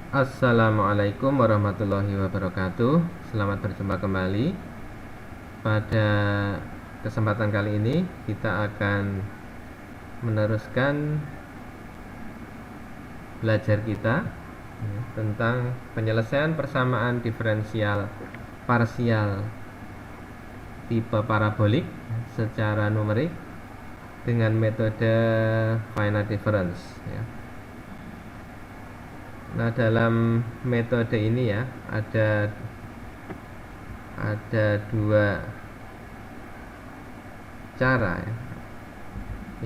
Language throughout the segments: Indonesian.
Assalamualaikum warahmatullahi wabarakatuh. Selamat berjumpa kembali. Pada kesempatan kali ini kita akan meneruskan belajar kita tentang penyelesaian persamaan diferensial parsial tipe parabolik secara numerik dengan metode finite difference ya. Nah, dalam metode ini ya ada dua cara ya.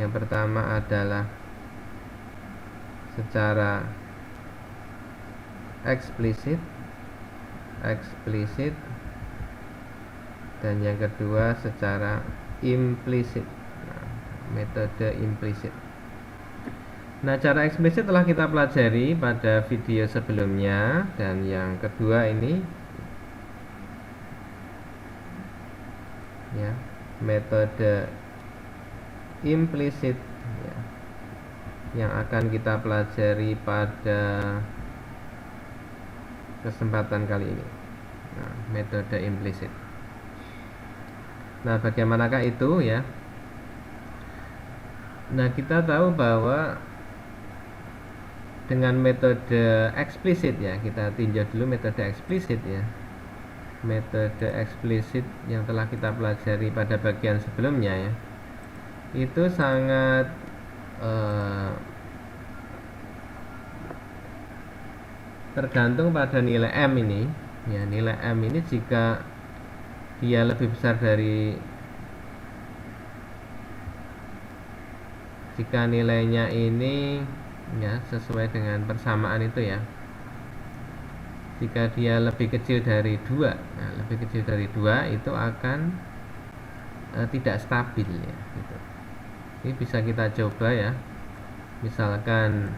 Yang pertama adalah secara eksplisit dan yang kedua secara implisit. Nah, metode implisit. Nah, cara eksplisit telah kita pelajari pada video sebelumnya, dan yang kedua ini ya, metode implisit ya, yang akan kita pelajari pada kesempatan kali ini. Nah, metode implisit. Nah, bagaimanakah itu ya? Nah, kita tahu bahwa dengan metode eksplisit ya, kita tinjau dulu metode eksplisit ya. Metode eksplisit yang telah kita pelajari pada bagian sebelumnya ya, itu sangat tergantung pada nilai M ini ya. Nilai M ini jika dia lebih besar dari, jika nilainya ini ya sesuai dengan persamaan itu ya, jika dia lebih kecil dari 2, nah, lebih kecil dari 2 itu akan tidak stabil ya gitu. Ini bisa kita coba ya. Misalkan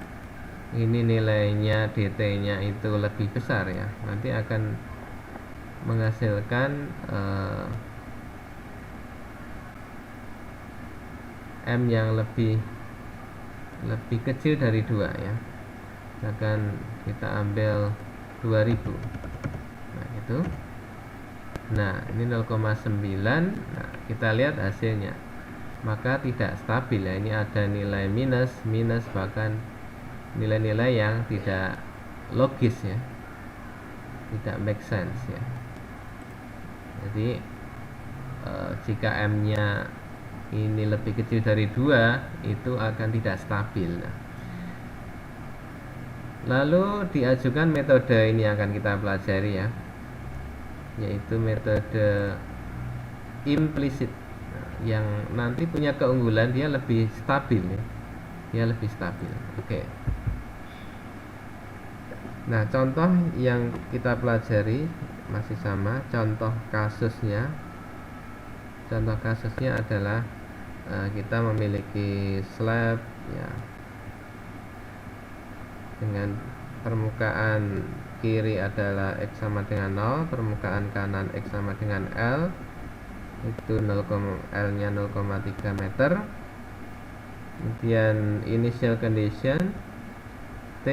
ini nilainya dt nya itu lebih besar ya, nanti akan menghasilkan M yang lebih kecil dari 2 ya. Misalkan kita ambil 2000. Nah, itu. Nah, ini 0,9. Nah, kita lihat hasilnya. Maka tidak stabil ya. Ini ada nilai minus, bahkan nilai-nilai yang tidak logis ya. Tidak make sense ya. Jadi jika M-nya ini lebih kecil dari 2, itu akan tidak stabil. Lalu diajukan metode ini akan kita pelajari ya, yaitu metode implisit yang nanti punya keunggulan dia lebih stabil ya. Dia lebih stabil. Oke. Nah, contoh yang kita pelajari masih sama. Contoh kasusnya adalah kita memiliki slab ya, dengan permukaan kiri adalah X sama dengan 0, permukaan kanan X sama dengan L, itu L nya 0,3 meter. Kemudian initial condition T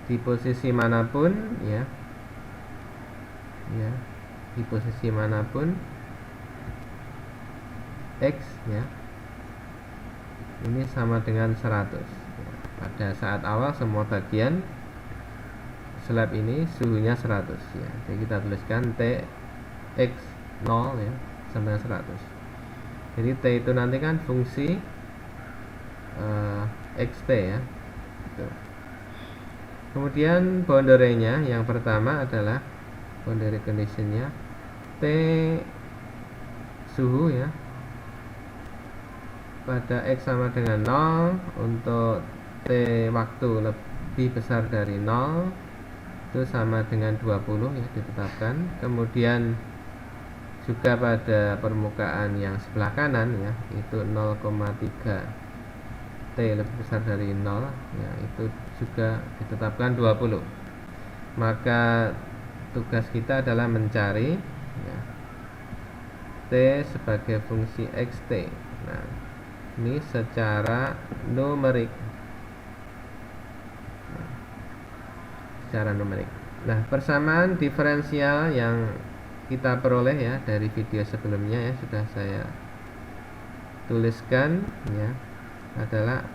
di posisi manapun ya, di posisi manapun X ya, ini sama dengan 100 ya. Pada saat awal semua bagian slab ini suhunya 100 ya. Jadi kita tuliskan T X 0 ya sama dengan 100. Jadi T itu nanti kan fungsi XT ya gitu. Kemudian boundary-nya yang pertama adalah boundary condition-nya T suhu ya pada X sama dengan 0 untuk T waktu lebih besar dari 0 itu sama dengan 20 ya, ditetapkan. Kemudian juga pada permukaan yang sebelah kanan ya, itu 0,3 T lebih besar dari 0 ya, itu juga ditetapkan 20. Maka tugas kita adalah mencari ya, T sebagai fungsi xt. Nah, ini secara numerik. secara numerik. Nah, persamaan diferensial yang kita peroleh ya dari video sebelumnya ya sudah saya tuliskan ya, adalah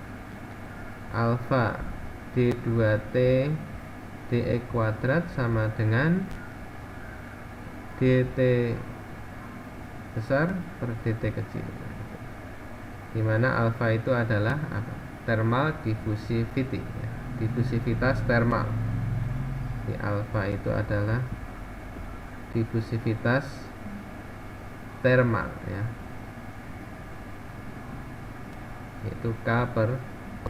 alfa d2t dx kuadrat sama dengan dt besar per dt kecil, dimana alfa itu adalah apa? Thermal diffusivity ya, difusivitas thermal. Di alfa itu adalah difusivitas thermal ya, yaitu K per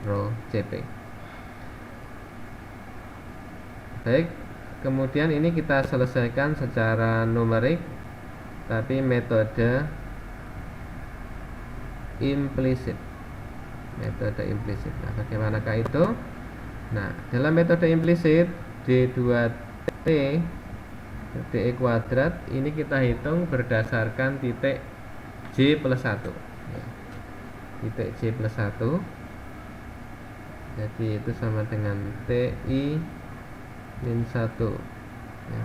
rho Cp. Baik, kemudian ini kita selesaikan secara numerik, tapi metode implisit. Metode implisit. Nah, bagaimanakah itu? Nah, dalam metode implisit d2t dx kuadrat ini kita hitung berdasarkan titik J plus 1 ya. Titik J plus 1, jadi itu sama dengan TI min 1 ya.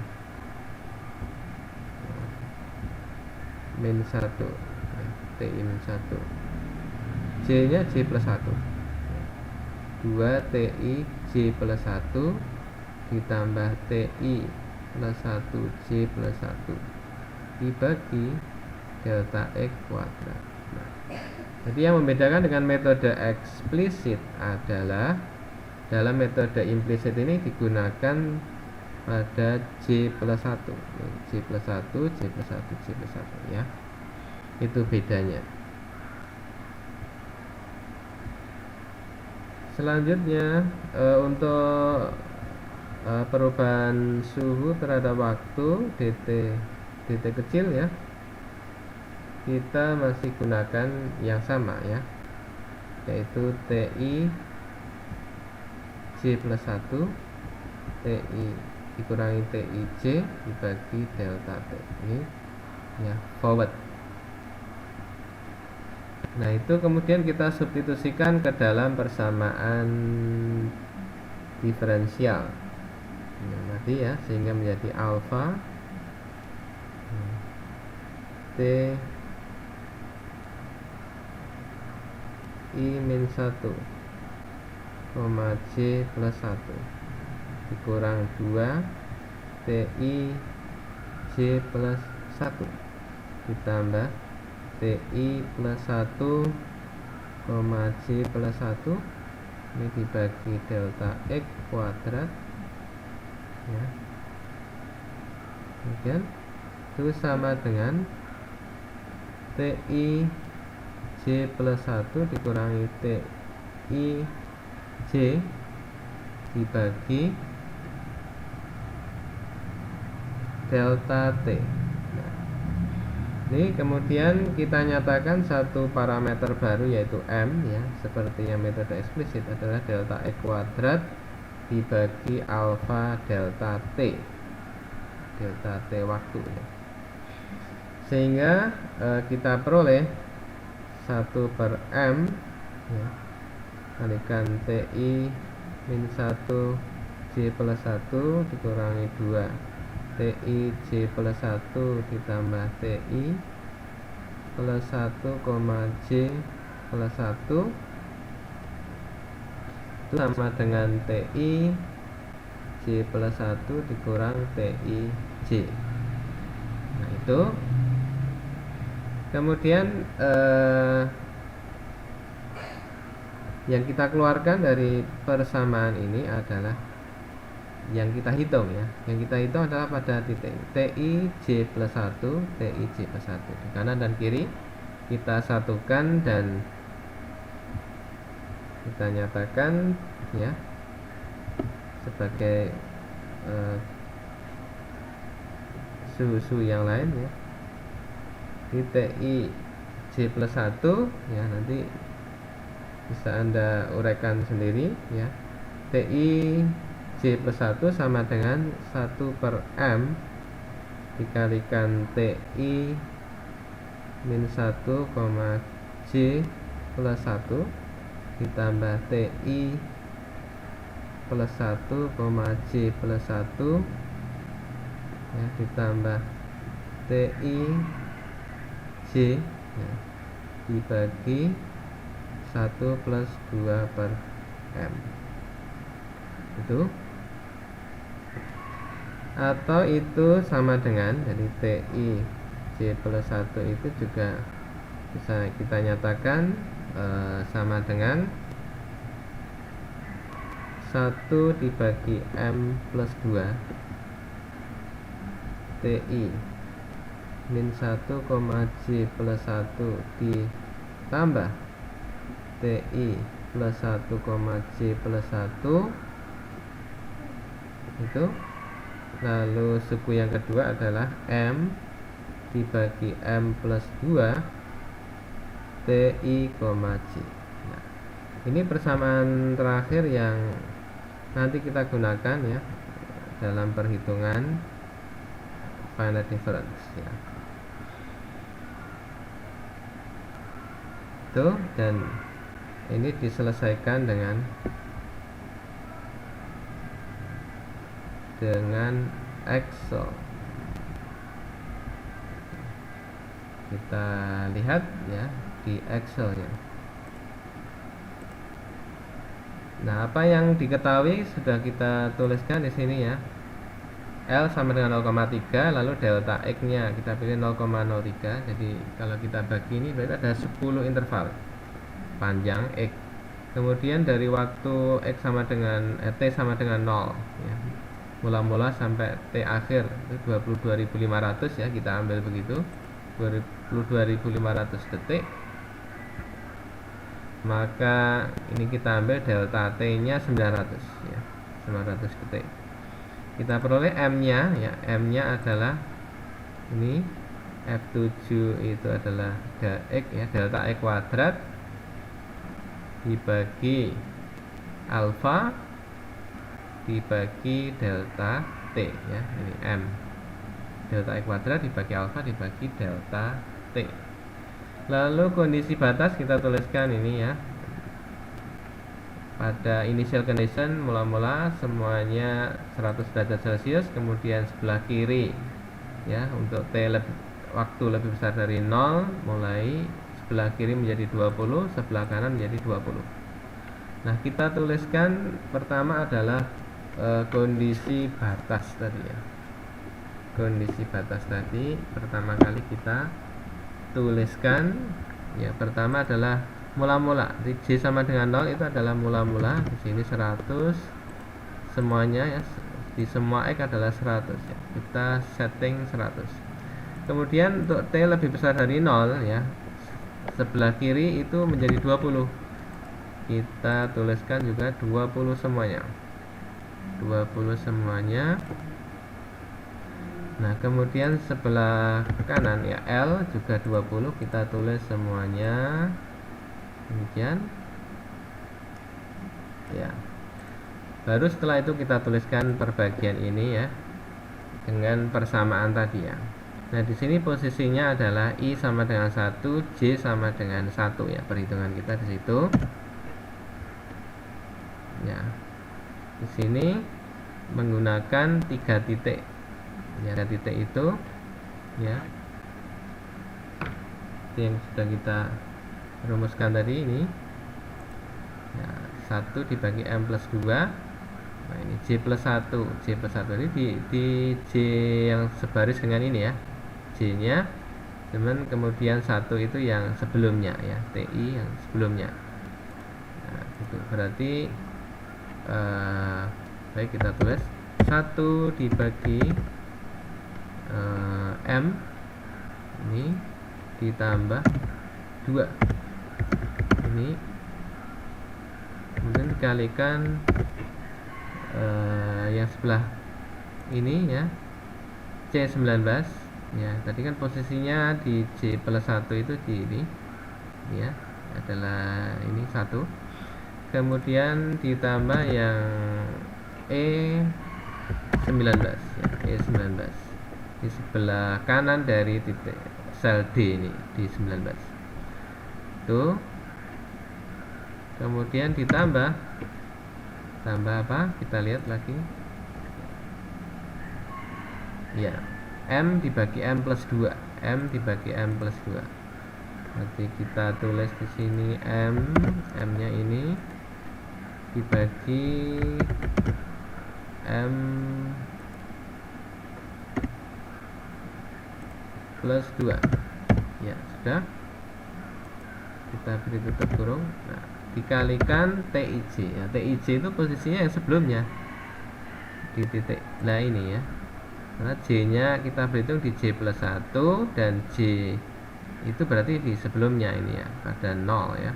Min 1 ya. TI min 1, J nya J plus 1 ya. 2 TI J plus 1 ditambah TI plus 1 J plus 1 dibagi delta X kuadrat. Nah, jadi yang membedakan dengan metode eksplisit adalah dalam metode implisit ini digunakan pada J plus 1 J plus 1, J plus 1, J plus 1 ya. Itu bedanya. Selanjutnya untuk perubahan suhu terhadap waktu dt kecil ya, kita masih gunakan yang sama ya, yaitu TI J plus 1 TI dikurangi TI J dibagi delta T ini ya, forward. Nah, itu kemudian kita substitusikan ke dalam persamaan diferensial tadi ya, sehingga menjadi alfa T I min 1 J plus 1 dikurang 2 TI J plus 1 ditambah TI plus 1 J plus 1 ini dibagi delta X kuadrat ya. Kemudian itu sama dengan TI J plus 1 dikurangi TI J dibagi delta T. Nah, ini kemudian kita nyatakan satu parameter baru yaitu M ya, seperti yang metode eksplisit adalah delta X kuadrat dibagi alfa delta T, delta T waktu ya. Sehingga kita peroleh 1 per M ya, kalikan TI min 1 J plus 1 dikurangi 2 TI J plus 1 ditambah TI plus 1, J plus 1 itu sama dengan TI J plus 1 dikurang TI J. Nah, itu kemudian yang kita keluarkan dari persamaan ini adalah yang kita hitung ya. Yang kita hitung adalah pada titik TI J plus 1 TI J plus 1 di kanan dan kiri kita satukan dan kita nyatakan ya sebagai suhu yang lain ya. Di TI J plus 1 ya, nanti bisa Anda uraikan sendiri ya. TI J plus 1 sama dengan 1 per M dikalikan TI min 1, J plus 1 ditambah TI plus 1, J plus 1 ya, ditambah TI J ya, dibagi 1 plus 2 per M itu, atau itu sama dengan, jadi TI J plus 1 itu juga bisa kita nyatakan sama dengan 1 dibagi M plus 2 TI min 1, J plus 1 ditambah TI plus 1, J plus 1 itu, lalu suku yang kedua adalah M dibagi M plus 2 TI, J. Nah, ini persamaan terakhir yang nanti kita gunakan ya dalam perhitungan finite difference ya. Tuh, dan ini diselesaikan dengan Excel. Kita lihat ya di Excel ya. Nah, apa yang diketahui sudah kita tuliskan di sini ya. L sama dengan 0,3, lalu delta X-nya kita pilih 0,03. Jadi kalau kita bagi ini berarti ada 10 interval panjang X. Kemudian dari waktu X sama dengan T sama dengan 0 ya. Mula-mula sampai T akhir itu 22.500 ya, kita ambil begitu. 22.500 detik. Maka ini kita ambil delta T nya 900 ya, 900 detik. Kita peroleh M nya ya, M nya adalah ini F7 itu adalah X ya, delta X kuadrat dibagi alfa dibagi delta T ya, ini M, delta X kuadrat dibagi alfa dibagi delta T. Lalu kondisi batas kita tuliskan ini ya. Pada initial condition mula-mula semuanya 100 derajat Celcius, kemudian sebelah kiri ya untuk T waktu lebih besar dari 0, mulai sebelah kiri menjadi 20, sebelah kanan menjadi 20. Nah, kita tuliskan pertama adalah kondisi batas tadi ya. Kondisi batas tadi pertama kali kita tuliskan ya, pertama adalah mula-mula. J sama dengan 0 itu adalah mula-mula. Di sini 100 semuanya ya, di semua X adalah 100 ya. Kita setting 100. Kemudian untuk T lebih besar dari 0 ya, sebelah kiri itu menjadi 20. Kita tuliskan juga 20 semuanya. 20 semuanya. Nah, kemudian sebelah kanan ya, L juga 20, kita tulis semuanya demikian ya. Baru setelah itu kita tuliskan perbagian ini ya dengan persamaan tadi ya. Nah, di sini posisinya adalah I sama dengan 1, J sama dengan 1 ya, perhitungan kita di situ ya. Di sini menggunakan 3 titik ya, 3 titik itu ya, itu yang sudah kita rumuskan tadi ini ya, 1 dibagi M plus 2. Nah, ini J plus 1, J plus 1 ini di J yang sebaris dengan ini ya, J nya, cuman kemudian 1 itu yang sebelumnya ya, TI yang sebelumnya. Nah, itu berarti baik, kita tulis 1 dibagi M ini ditambah 2 ini, kemudian dikalikan yang sebelah ini ya, C19 ya. Tadi kan posisinya di J plus 1 itu di ini ya, adalah ini 1, kemudian ditambah yang E19 ya, E19 di sebelah kanan dari titik sel D ini di 19 tuh, kemudian ditambah tambah apa, kita lihat lagi ya, M dibagi M plus 2, M dibagi M plus 2. Berarti kita tulis di sini M nya ini dibagi M plus 2 ya, sudah. Kita beri tutup kurung. Nah, dikalikan TIJ ya, TIJ itu posisinya yang sebelumnya di titik, nah ini ya, karena J nya kita berhitung di J plus 1 dan J itu berarti di sebelumnya ini ya, pada 0 ya,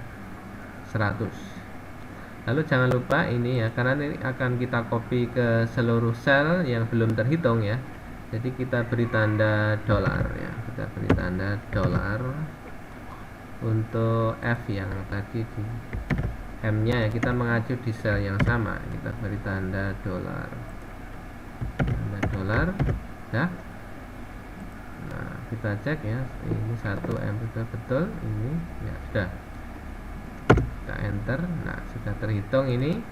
100. Lalu jangan lupa ini ya, karena ini akan kita copy ke seluruh sel yang belum terhitung ya, jadi kita beri tanda dolar ya, kita beri tanda dolar untuk F yang tadi di M nya ya, kita mengacu di sel yang sama, kita beri tanda dolar, tanda dolar ya. Nah, kita cek ya, ini 1M sudah betul, ini ya sudah, kita enter. Nah, sudah terhitung ini.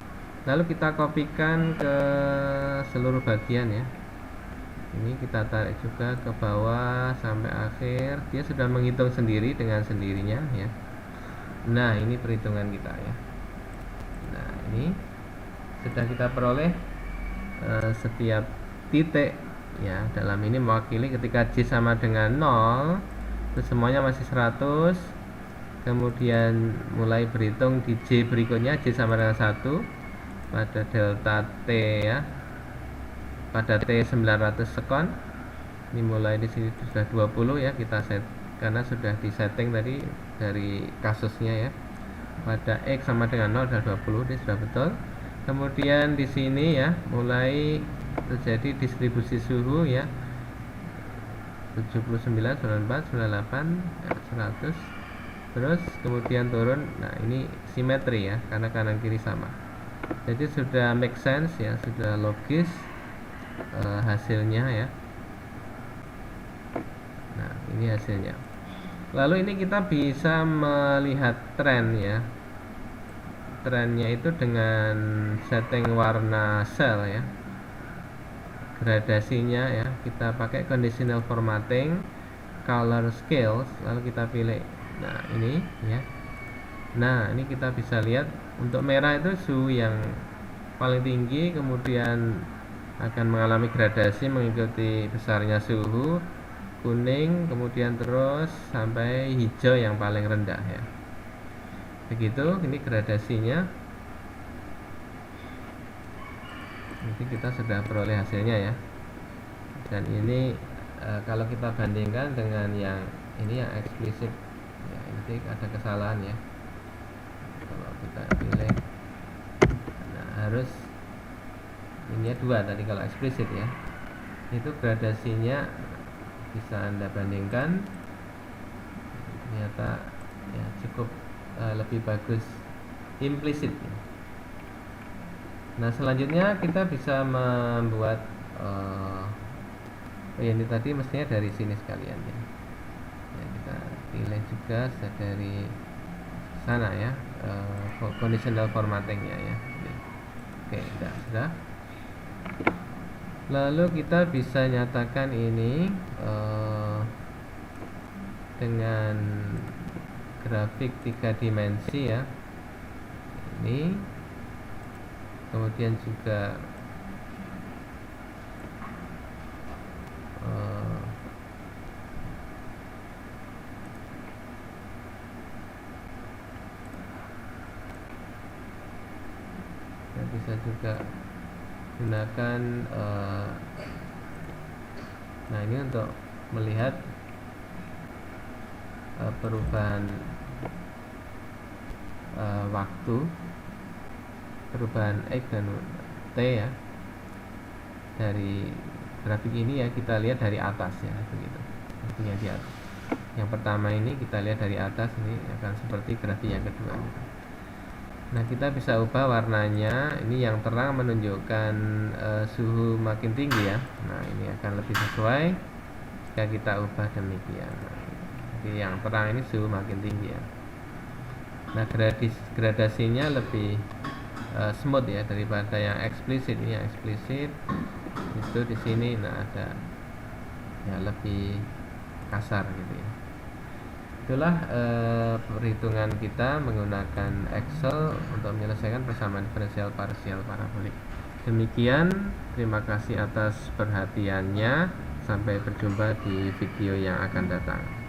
Lalu kita kopikan ke seluruh bagian ya, ini kita tarik juga ke bawah sampai akhir. Dia sudah menghitung sendiri dengan sendirinya ya. Nah, ini perhitungan kita ya. Nah, ini sudah kita peroleh setiap titik ya, dalam ini mewakili ketika J sama dengan 0 itu semuanya masih 100. Kemudian mulai berhitung di J berikutnya, J sama dengan 1 pada delta T ya, pada T 900 sekon. Ini mulai di sini sudah 20 ya, kita set karena sudah disetting tadi dari kasusnya ya. Pada X sama dengan 0 sudah 20, ini sudah betul. Kemudian di sini ya, mulai terjadi distribusi suhu ya, 79, 94, 98 ya, 100. Terus kemudian turun. Nah, ini simetri ya, karena kanan kiri sama. Jadi sudah make sense ya, sudah logis hasilnya ya. Nah, ini hasilnya. Lalu ini kita bisa melihat tren ya. Trennya itu dengan setting warna sel ya, gradasinya ya, kita pakai conditional formatting, color scales, lalu kita pilih. Nah, ini ya. Nah, ini kita bisa lihat untuk merah itu suhu yang paling tinggi, kemudian akan mengalami gradasi mengikuti besarnya suhu. Kuning, kemudian terus sampai hijau yang paling rendah ya. Begitu, ini gradasinya. Nanti kita sudah peroleh hasilnya ya. Dan ini kalau kita bandingkan dengan yang ini yang eksplisit ya, ini ada kesalahan ya. Kalau kita pilih, nah harus ini 2 tadi kalau eksplisit ya. Itu gradasinya bisa Anda bandingkan, ternyata ya cukup lebih bagus implisit ya. Nah, selanjutnya kita bisa membuat ini tadi mestinya dari sini sekalian ya. Ya, kita pilih juga dari sana ya, conditional formattingnya ya. Oke, sudah. Lalu kita bisa nyatakan ini dengan grafik 3 dimensi ya. Ini kemudian juga kita bisa juga gunakan nah ini untuk melihat perubahan waktu, perubahan X dan T ya, dari grafik ini ya, kita lihat dari atas ya, begitu. Grafiknya di atas. Yang pertama ini kita lihat dari atas, ini akan seperti grafik yang kedua. Nah, kita bisa ubah warnanya. Ini yang terang menunjukkan suhu makin tinggi ya. Nah, ini akan lebih sesuai jika kita ubah demikian. Nah, jadi yang terang ini suhu makin tinggi ya. Nah, gradasinya lebih smooth ya daripada yang eksplisit. Ini yang eksplisit itu di sini ada ya lebih kasar gitu ya. Itulah perhitungan kita menggunakan Excel untuk menyelesaikan persamaan diferensial parsial parabolik. Demikian, terima kasih atas perhatiannya. Sampai berjumpa di video yang akan datang.